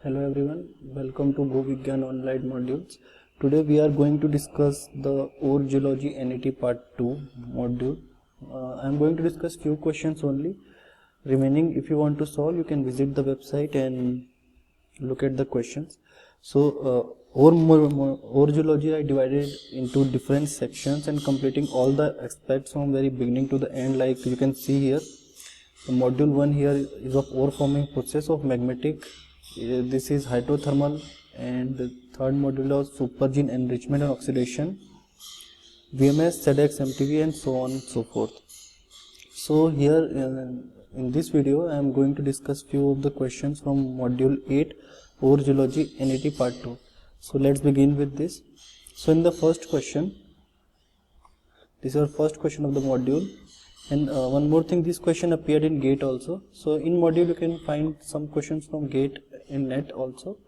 Hello everyone, welcome to Bhuvigyan online modules. Today we are going to discuss the Ore Geology NET part 2 module. I am going to discuss few questions only. Remaining, if you want to solve, you can visit the website and look at the questions. So ore geology I divided into different sections and completing all the aspects from very beginning to the end, like you can see here. The module 1 here is of ore forming process of magmatic. This is hydrothermal, and the third module of supergene enrichment and oxidation, VMS, SEDEX, MTV, and so on and so forth. So here in this video I am going to discuss few of the questions from module 8 ore geology NET part 2. So let's begin with this. So in the first question, this is our first question of the module. And one more thing, this question appeared in GATE also. So in module you can find some questions from GATE in NET also,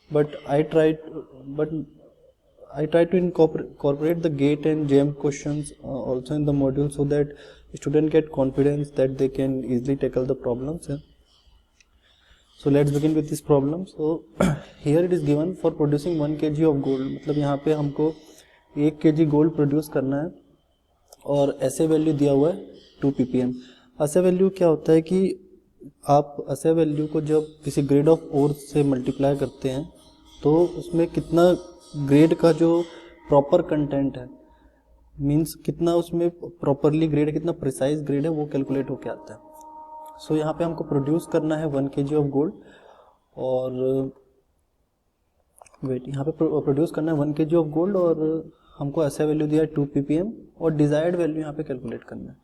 but I tried to incorporate the GATE and JAM questions also in the module, so that students get confidence that they can easily tackle the problems. So let's begin with this problem. So here it is given for producing 1 kg of gold, मतलब यहाँ पे हमको 1 kg gold produce करना है और ऐसे value दिया हुआ है 2 ppm. ऐसे वैल्यू क्या होता है कि आप ऐसे वैल्यू को जब किसी ग्रेड ऑफ ओर से मल्टीप्लाई करते हैं तो उसमें कितना ग्रेड का जो प्रॉपर कंटेंट है, मींस कितना उसमें प्रॉपरली ग्रेड, कितना प्रिसाइज ग्रेड है, वो कैलकुलेट होके आता है. सो यहाँ पे हमको प्रोड्यूस करना है 1 kg ऑफ गोल्ड और वेट, यहाँ पे प्रोड्यूस करना है 1 kg ऑफ गोल्ड और हमको ऐसा वैल्यू दिया है 2 ppm और डिजायर्ड वैल्यू यहाँ पे कैलकुलेट करना है.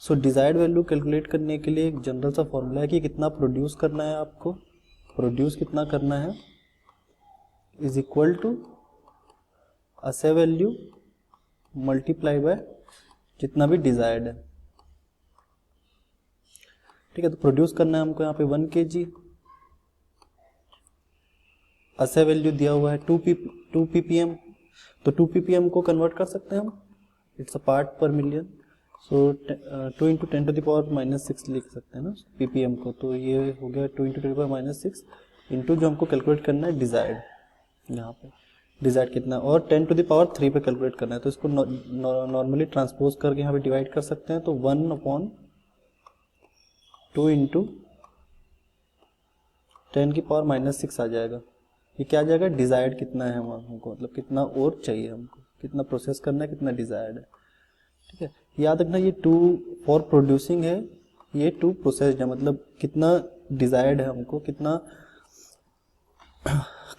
सो डिजायर्ड वैल्यू कैलकुलेट करने के लिए एक जनरल सा फॉर्मूला है कि कितना प्रोड्यूस करना है, आपको प्रोड्यूस कितना करना है इज इक्वल टू ऐसा वैल्यू मल्टीप्लाई बाय जितना भी डिजायर्ड है. ठीक है, तो प्रोड्यूस करना है हमको यहाँ पे 1 kg, ऐसा वैल्यू दिया हुआ है 2 ppm. तो 2 ppm को कन्वर्ट कर सकते हैं हम, it's a part per million. So 2 into 10 to the power minus 6 लिख सकते हैं ना ppm को. तो ये हो गया 2 into 10 to the power minus 6 into जो हमको कैलकुलेट करना है डिजायर्ड, यहाँ पे डिजायर्ड कितना, और 10 टू द पावर 3 पे कैलकुलेट करना है. तो इसको नॉर्मली ट्रांसपोज करके यहाँ पे डिवाइड कर सकते हैं. तो 1/2 इंटू 10 की पावर माइनस 6 आ जाएगा. ये क्या आ जाएगा, डिजायर्ड कितना है हमको, मतलब कितना और चाहिए हमको, कितना प्रोसेस करना है, कितना डिजायर्ड है. ठीक है, याद रखना ये 2 फॉर प्रोड्यूसिंग है, ये 2 प्रोसेस्ड है, मतलब कितना डिजायर्ड है हमको, कितना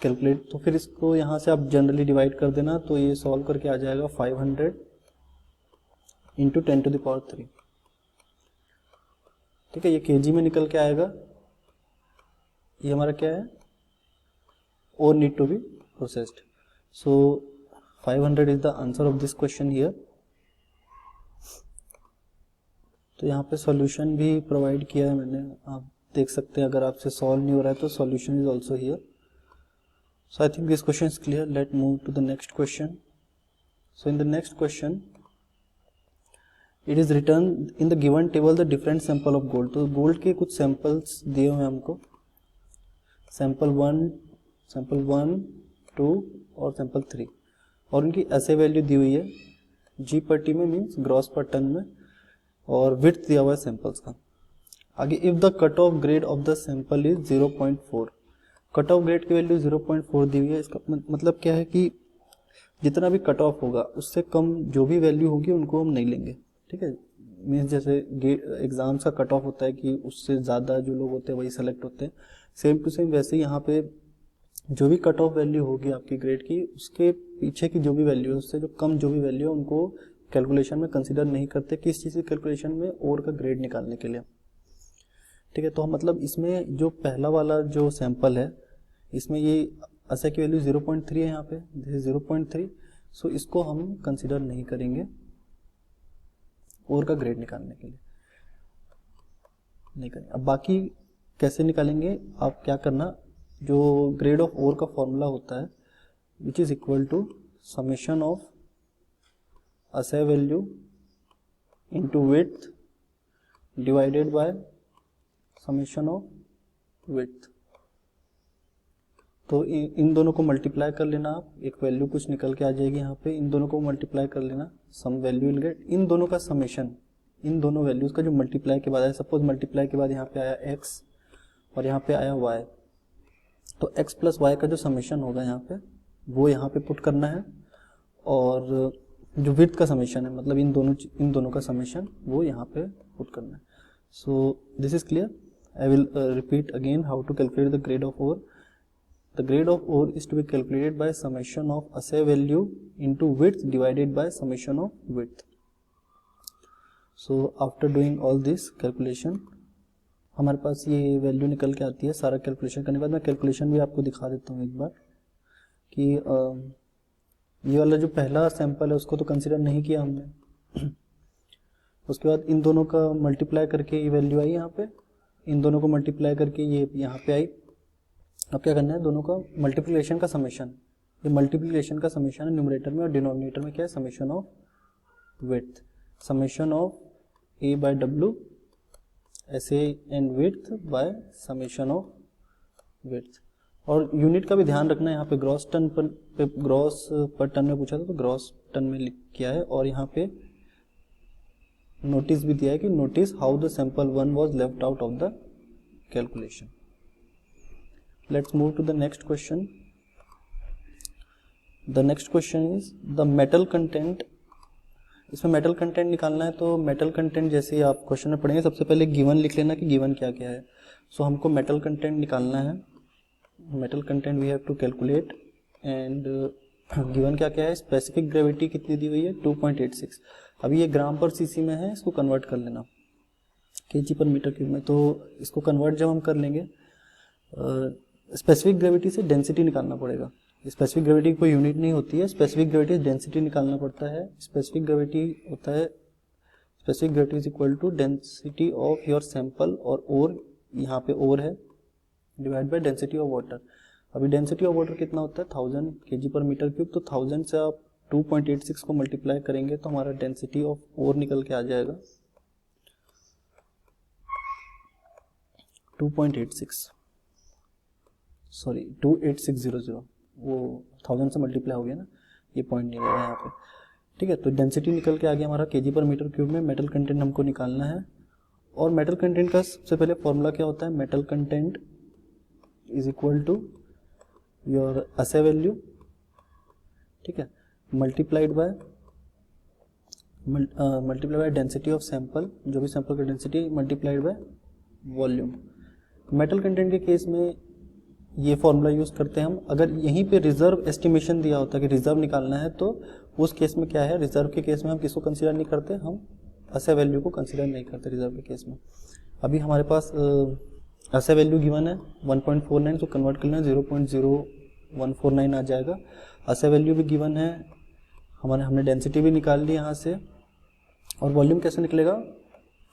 कैलकुलेट. तो फिर इसको यहाँ से आप जनरली डिवाइड कर देना, तो ये सॉल्व करके आ जाएगा 500 इंटू 10 टू द पावर 3. ठीक है, ये केजी में निकल के आएगा. ये हमारा क्या है, ore need to be processed. So 500 is the answer of this question here. तो यहाँ पे सॉल्यूशन भी प्रोवाइड किया है मैंने, आप देख सकते हैं. अगर आपसे सॉल्व नहीं हो रहा है तो solution is also here. So I think this question is clear. Let move to the next question. So in the next question it is return in the given table the different sample of gold. तो gold के कुछ samples दिए हुए हैं हमको, sample 1, sample 1, 2 और sample 3, और उनकी ऐसे वैल्यू दी हुई है जी पर टी में, मीन्स ग्रॉस पर टन में, और विड्थ दिया हुआ है सैंपल्स का. आगे if the cut off grade of the sample is 0.4, cut off grade की वैल्यू 0.4 दी हुई है. इसका मतलब क्या है कि जितना भी कट ऑफ होगा उससे कम जो भी वैल्यू होगी उनको हम नहीं लेंगे. ठीक है, मीन्स जैसे एग्जाम्स का कट ऑफ होता है कि उससे ज़्यादा जो लोग होते हैं वही सेलेक्ट होते हैं, सेम टू सेम वैसे यहाँ पे जो भी कट ऑफ वैल्यू होगी आपकी ग्रेड की, उसके पीछे की जो भी वैल्यू है उससे जो कम जो भी वैल्यू है उनको कैलकुलेशन में कंसीडर नहीं करते. किस चीज़ की कैलकुलेशन में, ओर का ग्रेड निकालने के लिए. ठीक है, तो मतलब इसमें जो पहला वाला जो सैंपल है इसमें ये ऐसा की वैल्यू 0.3 है, यहाँ पे दिस इज 0.3. सो इसको हम कंसीडर नहीं करेंगे ओर का ग्रेड निकालने के लिए, नहीं करेंगे. अब बाकी कैसे निकालेंगे, आप क्या करना, जो ग्रेड ऑफ ओर का फॉर्मूला होता है which is equal to summation of assay value into width divided by summation of width. तो इन दोनों को मल्टीप्लाई कर लेना आप, एक वैल्यू कुछ निकल के आ जाएगी यहाँ पे, इन दोनों को मल्टीप्लाई कर लेना, सम वैल्यू विल गेट, इन दोनों का समेशन, इन दोनों वैल्यूज का जो मल्टीप्लाई के बाद आया, सपोज मल्टीप्लाई के बाद यहाँ पे आया x और यहाँ पे आया y, तो x प्लस y का जो समेशन होगा यहाँ पे वो यहाँ पे पुट करना है, और जो विड्थ का समेशन है मतलब इन दोनों का समेशन वो यहाँ पे पुट करना है. So this is clear. I will repeat again how to calculate the grade of ore. The grade of ore is to be calculated by summation of assay value into width divided by summation of width. So after doing all this calculation, हमारे पास ये value निकल के आती है. सारा calculation करने के बाद मैं कैलकुलेशन भी आपको दिखा देता हूँ एक बार कि ये वाला जो पहला सैंपल है उसको तो कंसिडर नहीं किया हमने. उसके बाद इन दोनों का मल्टीप्लाई करके ये वैल्यू आई यहाँ पे, इन दोनों को मल्टीप्लाई करके ये यहाँ पे आई. अब क्या करना है, दोनों का मल्टीप्लिकेशन का समेशन, ये मल्टीप्लिकेशन का समेशन है न्यूमरेटर में, और डिनोमिनेटर में क्या है, summation of width, summation of A by W S A and width bye summation of width. और यूनिट का भी ध्यान रखना है, यहाँ पे ग्रॉस टन पर ग्रॉस पर टन में पूछा था तो ग्रॉस टन में लिख किया है, और यहाँ पे नोटिस भी दिया है कि notice how the sample 1 was left out of the calculation. Let's move to the next question. The next question is the metal content. इसमें मेटल कंटेंट निकालना है, तो मेटल कंटेंट जैसे आप क्वेश्चन में पढ़ेंगे सबसे पहले गिवन लिख लेना कि गिवन क्या क्या है. सो हमको मेटल कंटेंट निकालना है. Metal content we have to calculate, and given क्या क्या है, स्पेसिफिक ग्रेविटी कितनी दी हुई है 2.86. अभी ये ग्राम पर सीसी में है, इसको कन्वर्ट कर लेना केजी पर मीटर क्यूब में. तो इसको कन्वर्ट जब हम कर लेंगे, स्पेसिफिक ग्रेविटी से डेंसिटी निकालना पड़ेगा. स्पेसिफिक ग्रेविटी कोई यूनिट नहीं होती है, स्पेसिफिक ग्रेविटी डेंसिटी निकालना पड़ता है. स्पेसिफिक ग्रेविटी होता है, specific gravity is equal to density of your sample, और ओर यहाँ पे ओर है, divide by density of water. अभी डेंसिटी ऑफ वाटर कितना होता है 1000 kg पर मीटर क्यूब, तो 1000 से आप 2.86 को मल्टीप्लाई करेंगे तो हमारा डेंसिटी ऑफ ओर निकल के आ जाएगा 2.86, सॉरी 28600. वो 1000 से मल्टीप्लाई हो गया ना, ये पॉइंट नहीं रहेगा यहाँ पे. ठीक है, तो डेंसिटी निकल के आ गया हमारा केजी पर मीटर क्यूब में. मेटल कंटेंट हमको निकालना है, और मेटल कंटेंट का सबसे पहले फॉर्मूला क्या होता है, metal content is equal to your assay value, ठीक है, multiplied by density of sample, जो भी सैंपल का density, multiplied by volume. Metal content के केस में ये फॉर्मूला यूज करते हैं हम. अगर यहीं पे रिजर्व एस्टिमेशन दिया होता है कि रिजर्व निकालना है, तो उस केस में क्या है, रिजर्व के केस में हम किसको कंसीडर नहीं करते, हम assay वैल्यू को कंसीडर नहीं करते रिजर्व के केस में. अभी हमारे पास assay वैल्यू गिवन है 1.49, तो कन्वर्ट कर लेना 0.0149 आ जाएगा. assay वैल्यू भी गिवन है, हमने डेंसिटी भी निकाल ली यहाँ से, और वॉल्यूम कैसे निकलेगा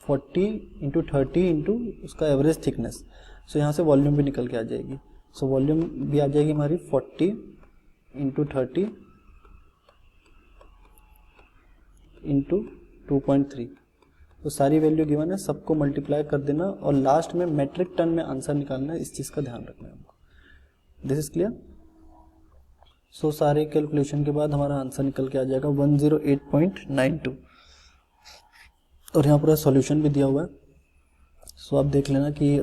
40 × 30 × उसका एवरेज थिकनेस. सो यहाँ से वॉल्यूम भी निकल के आ जाएगी. सो वॉल्यूम भी आ जाएगी हमारी 40 × 30 × 2.3. तो सारी वैल्यू गिवन है, सबको मल्टीप्लाई कर देना, और लास्ट में मेट्रिक टन में आंसर निकालना है. इस चीज़ का ध्यान रखना है हमको. This is clear. सो सारे कैलकुलेशन के बाद हमारा आंसर निकल के आ जाएगा 108.92, और यहाँ पूरा सॉल्यूशन भी दिया हुआ है. सो आप देख लेना कि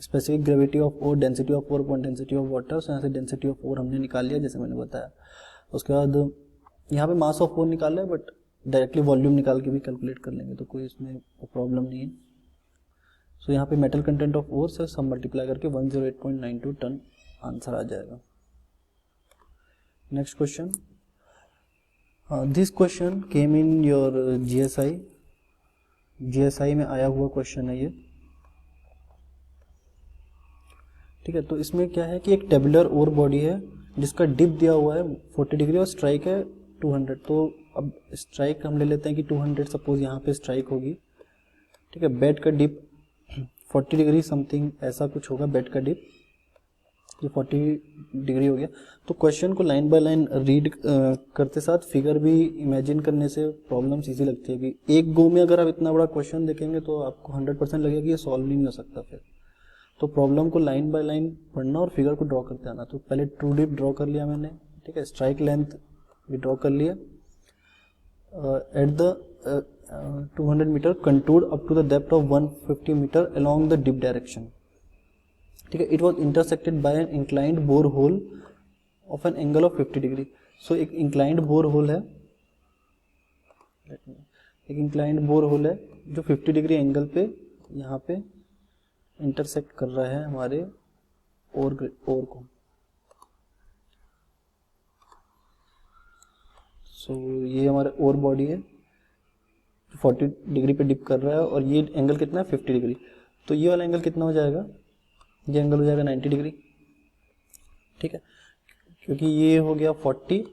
specific gravity of ore, density of ore upon density of water. So यहाँ से डेंसिटी ऑफ ओर हमने निकाल लिया जैसे मैंने बताया. उसके बाद यहाँ पे मास ऑफ ओर निकाला है, बट डायरेक्टली वॉल्यूम निकाल के भी कैलकुलेट कर लेंगे, तो कोई इसमें प्रॉब्लम नहीं है. सो यहाँ पे मेटल कंटेंट ऑफ ओर से सब मल्टीप्लाई करके 108.92 टन आंसर आ जाएगा. Next question. This question came in your GSI में आया हुआ क्वेश्चन है ये. ठीक है, तो इसमें क्या है कि एक टेबुलर ओर बॉडी है जिसका डिप दिया हुआ है 40 डिग्री और स्ट्राइक है 200. तो अब स्ट्राइक हम ले लेते हैं कि 200 सपोज यहाँ पे स्ट्राइक होगी. ठीक है, बेड का डिप 40 डिग्री समथिंग ऐसा कुछ होगा. बेड का डिप ये 40 डिग्री हो गया. तो क्वेश्चन को लाइन बाय लाइन रीड करते साथ फिगर भी इमेजिन करने से प्रॉब्लम्स इजी लगती है. कि एक गो में अगर आप इतना बड़ा क्वेश्चन देखेंगे तो आपको 100% लगेगा कि ये सॉल्व नहीं हो सकता. फिर तो प्रॉब्लम को लाइन बाय लाइन पढ़ना और फिगर को ड्रॉ करते आना। तो पहले ट्रू डिप ड्रॉ कर लिया मैंने, ठीक है, स्ट्राइक लेंथ भी ड्रॉ कर लिया, at the 200 metre contoured up to the depth of 150 metre along the dip direction, ठीक है। It was intersected by an inclined bore hole of an angle of 50 degree. So एक inclined bore whole है, एक inclined bore whole है जो 50 degree angle पे यहाँ पे इंटरसेक्ट कर रहा है हमारे ओर को। सो ये हमारा ओर बॉडी है, 40 डिग्री पे डिप कर रहा है, और ये एंगल कितना है 50 डिग्री। तो ये वाला एंगल कितना हो जाएगा, ये एंगल हो जाएगा 90 डिग्री, ठीक है, क्योंकि ये हो गया 40,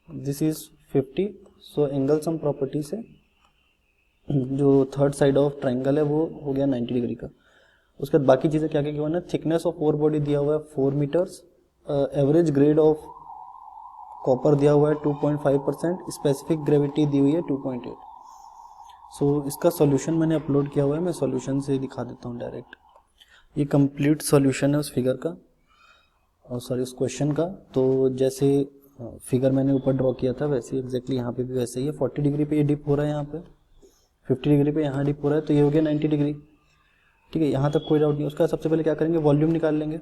this is 50। So angle sum property से जो थर्ड साइड ऑफ ट्राइंगल है वो हो गया 90 डिग्री का। उसके बाद बाकी चीज़ें क्या क्या गिवन है, थिकनेस ऑफ ओर बॉडी दिया हुआ है 4 metres, average grade of copper दिया हुआ है 2.5%, स्पेसिफिक ग्रेविटी दी हुई है 2.8। सो इसका सॉल्यूशन मैंने अपलोड किया हुआ है, मैं सॉल्यूशन से दिखा देता हूँ डायरेक्ट। ये कंप्लीट सॉल्यूशन है उस फिगर का, और सॉरी उस क्वेश्चन का। तो जैसे फिगर मैंने ऊपर ड्रॉ किया था वैसे एग्जैक्टली यहाँ पे भी वैसे ही है। 40 डिग्री पे ये डिप हो रहा है, यहाँ पे 50 डिग्री पे यहाँ डिप हो रहा है, तो ये हो गया 90 डिग्री, ठीक है, यहाँ तक कोई डाउट नहीं। उसका सबसे पहले क्या करेंगे, वॉल्यूम निकाल लेंगे।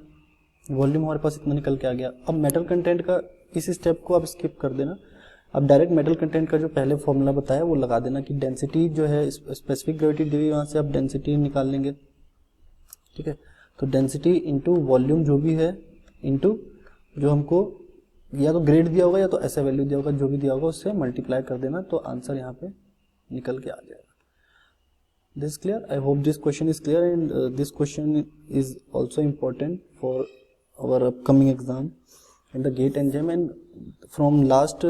वॉल्यूम हमारे पास इतना निकल के आ गया। अब मेटल कंटेंट का इस स्टेप को आप स्किप कर देना, अब डायरेक्ट मेटल कंटेंट का जो पहले फॉर्मूला बताया वो लगा देना कि डेंसिटी जो है स्पेसिफिक ग्रेविटी दी हुई, वहाँ से आप डेंसिटी निकाल लेंगे, ठीक है। तो डेंसिटी इंटू वॉल्यूम जो भी है इंटू जो हमको या तो ग्रेड दिया होगा या तो ऐसा वैल्यू दिया होगा, जो भी दिया होगा उससे मल्टीप्लाई कर देना, तो आंसर यहाँ पे निकल के आ जाएगा। This is clear? I hope this question is clear, and this question is also important for our upcoming exam in the GATE and JAM, and from last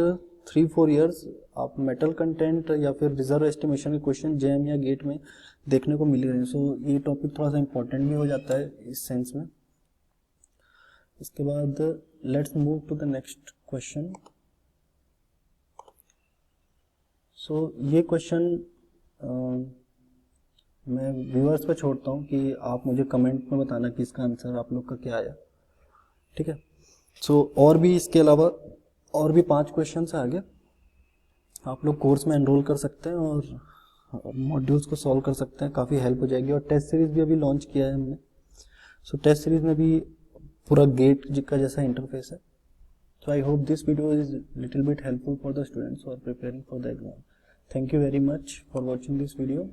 3-4 years आप मेटल कंटेंट या फिर reserve estimation के question JAM या gate में देखने को मिल रहे हैं। सो ये टॉपिक थोड़ा सा इंपॉर्टेंट भी हो जाता है इस सेंस में। इसके बाद let's move to the next question. So ये क्वेश्चन मैं व्यूअर्स पे छोड़ता हूँ कि आप मुझे कमेंट में बताना कि इसका आंसर आप लोग का क्या आया, ठीक है। सो और भी इसके अलावा और भी 5 क्वेश्चन है आगे, आप लोग कोर्स में एनरोल कर सकते हैं और मॉड्यूल्स को सॉल्व कर सकते हैं, काफ़ी हेल्प हो जाएगी। और टेस्ट सीरीज भी अभी लॉन्च किया है हमने। सो टेस्ट सीरीज में भी पूरा गेट का जैसा इंटरफेस है। So I hope this video is little bit helpful for the students who are preparing for the exam. Thank you very much for watching this video.